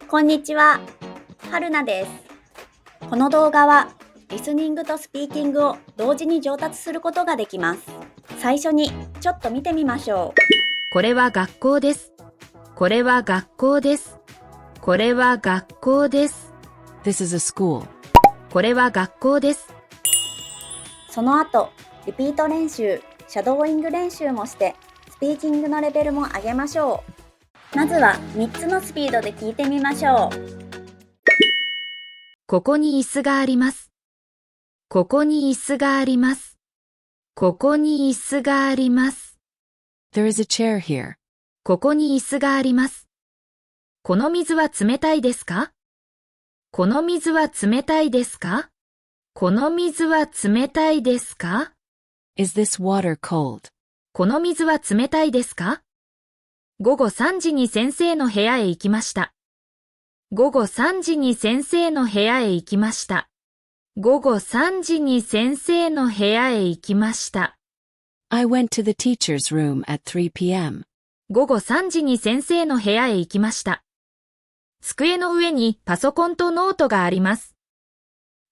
こんにちは、はるなです。この動画はリスニングとスピーキングを同時に上達することができます。最初にちょっと見てみましょう。これは学校です。これは学校です。これは学校です。This is a school. これは学校です。その後、リピート練習、シャドーイング練習もしてスピーキングのレベルも上げましょう。まずは3つのスピードで聞いてみましょう。ここに椅子があります。ここに椅子があります。ここに椅子があります。There is a chair here. ここに椅子があります。この水は冷たいですか？この水は冷たいですか？この水は冷たいですか？ Is this water cold? この水は冷たいですか？午後3時に先生の部屋へ行きました。午後3時に先生の部屋へ行きました。午後3時に先生の部屋へ行きました。I went to the teacher's room at 3 p.m. 午後3時に先生の部屋へ行きました。机の上にパソコンとノートがあります。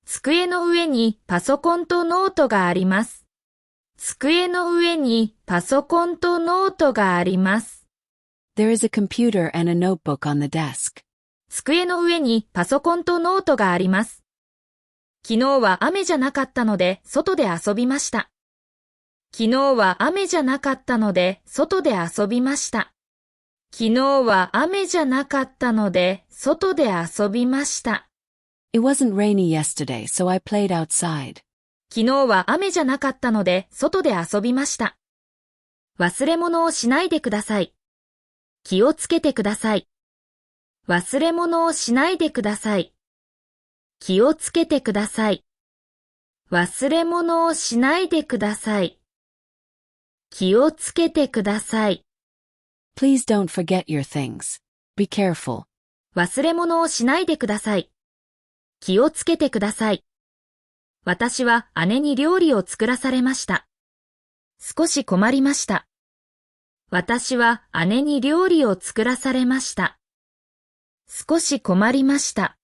机の上にパソコンとノートがあります。机の上にパソコンとノートがあります。There is a computer and a notebook on the desk. 机の上にパソコンとノートがあります。昨日は雨じゃなかったので外で遊びました。昨日は雨じゃなかったので外で遊びました。昨日は雨じゃなかったので外で遊びました。It wasn't rainy yesterday, so I played outside. 昨日は雨じゃなかったので外で遊びました。忘れ物をしないでください。気をつけてください。忘れ物をしないでください。気をつけてください。忘れ物をしないでください。気をつけてください。Please don't forget your things. Be careful. 忘れ物をしないでください。気をつけてください。私は姉に料理を作らされました。少し困りました。私は姉に料理を作らされました。少し困りました。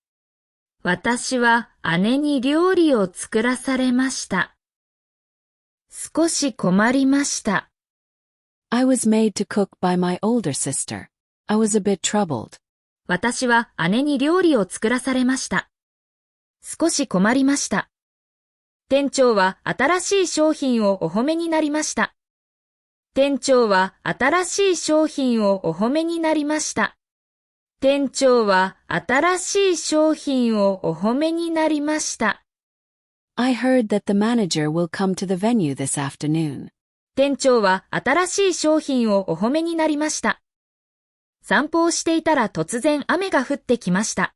私は姉に料理を作らされました。少し困りました。I was made to cook by my older sister. I was a bit troubled. 私は姉に料理を作らされました。少し困りました。店長は新しい商品をお褒めになりました。店長は新しい商品をお褒めになりました。店長は新しい商品をお褒めになりました。I heard that the manager will come to the venue this afternoon. 店長は新しい商品をお褒めになりました。散歩をしていたら突然雨が降ってきました。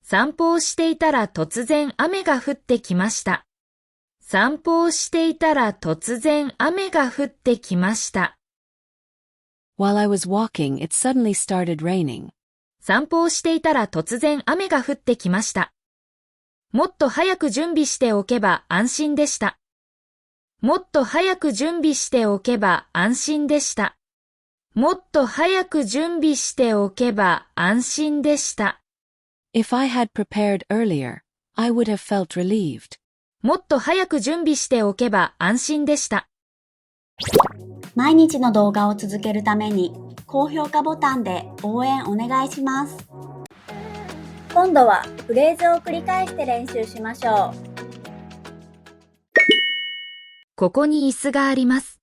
散歩をしていたら突然雨が降ってきました。散歩をしていたら突然雨が降ってきました。While I was walking, it suddenly started raining. 散歩をしていたら突然雨が降ってきました。もっと早く準備しておけば安心でした。もっと早く準備しておけば安心でした。もっと早く準備しておけば安心でした。If I had prepared earlier, I would have felt relieved. もっと早く準備しておけば安心でした。毎日の動画を続けるために高評価ボタンで応援お願いします。今度はフレーズを繰り返して練習しましょう。ここに椅子があります。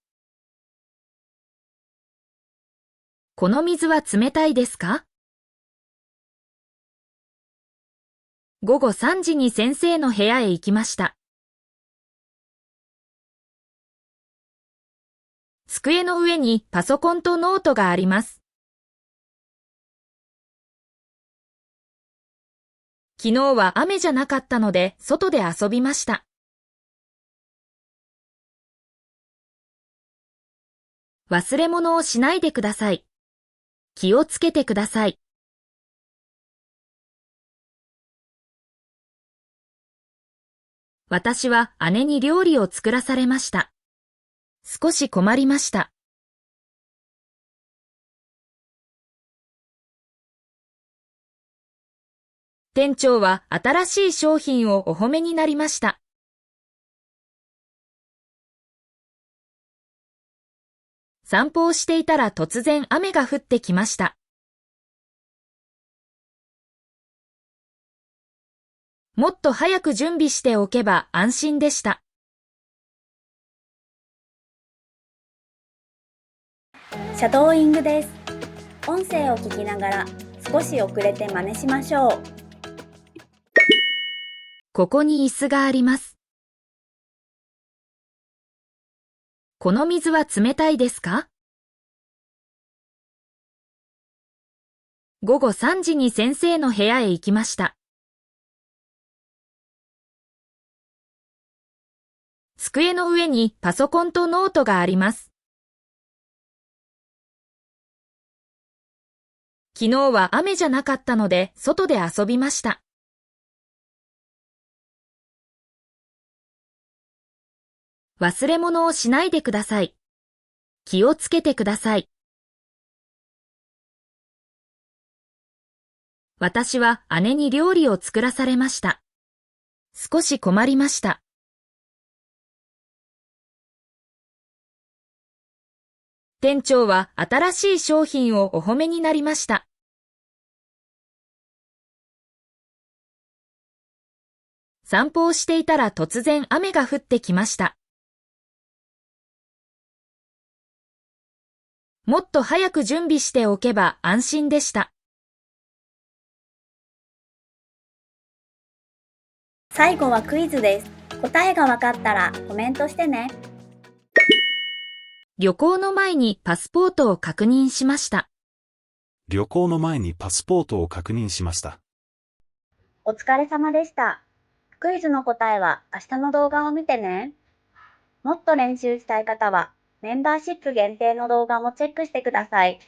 この水は冷たいですか？午後3時に先生の部屋へ行きました。机の上にパソコンとノートがあります。昨日は雨じゃなかったので外で遊びました。忘れ物をしないでください。気をつけてください。私は姉に料理を作らされました。少し困りました。店長は新しい商品をお褒めになりました。散歩をしていたら突然雨が降ってきました。もっと早く準備しておけば安心でした。シャドーイングです。音声を聞きながら少し遅れて真似しましょう。ここに椅子があります。この水は冷たいですか？午後3時に先生の部屋へ行きました。机の上にパソコンとノートがあります。昨日は雨じゃなかったので外で遊びました。忘れ物をしないでください。気をつけてください。私は姉に料理を作らされました。少し困りました。店長は新しい商品をお褒めになりました。散歩をしていたら突然雨が降ってきました。もっと早く準備しておけば安心でした。最後はクイズです。答えがわかったらコメントしてね。旅行の前にパスポートを確認しました。旅行の前にパスポートを確認しました。お疲れ様でした。クイズの答えは明日の動画を見てね。もっと練習したい方はメンバーシップ限定の動画もチェックしてください。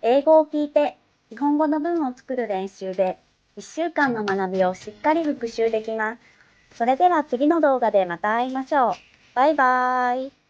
英語を聞いて日本語の文を作る練習で1週間の学びをしっかり復習できます。それでは次の動画でまた会いましょう。バイバーイ。